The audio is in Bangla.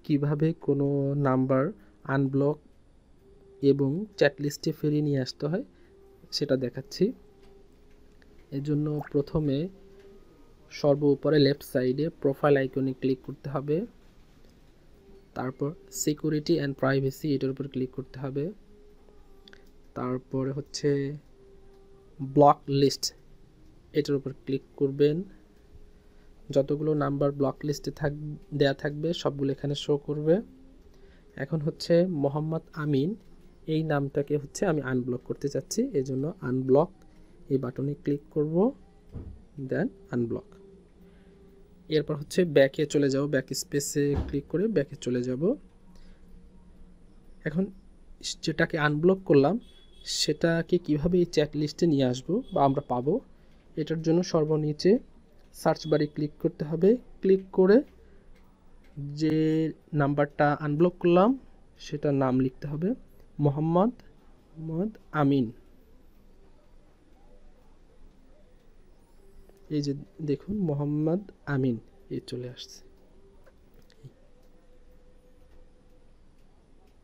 কিভাবে কোনো নাম্বার আনব্লক এবং চ্যাট লিস্টে ফিরিয়ে নিয়ে আসতে হয় সেটা দেখাচ্ছি। এর জন্য প্রথমে সর্ব উপরে লেফট সাইডে প্রোফাইল আইকনে ক্লিক করতে হবে, তারপর সিকিউরিটি অ্যান্ড প্রাইভেসি এটার উপর ক্লিক করতে হবে, তারপরে হচ্ছে ব্লক লিস্ট এটার উপর ক্লিক করবেন। যতগুলো নাম্বার ব্লক লিস্টে দেয়া থাকবে সবগুলো এখানে শো করবে। এখন হচ্ছে মোহাম্মদ আমিন এই নামটাকে হচ্ছে আমি আনব্লক করতে চাচ্ছি, এজন্য আনব্লক এই বাটনে ক্লিক করব, দেন আনব্লক। এরপর হচ্ছে ব্যাকে চলে যাব, ব্যাক স্পেসে ক্লিক করে ব্যাকে চলে যাব। এখন যেটাকে আনব্লক করলাম সেটাকে কিভাবে এই চ্যাট লিস্টে নিয়ে আসবো বা আমরা পাবো, এটার জন্য সর্বনিচে সার্চ বারে ক্লিক করতে হবে। ক্লিক করে যে নাম্বারটা আনব্লক করলাম সেটার নাম লিখতে হবে মোহাম্মদ আমিন। এই যে দেখুন মোহাম্মদ আমিন এই চলে আসছে।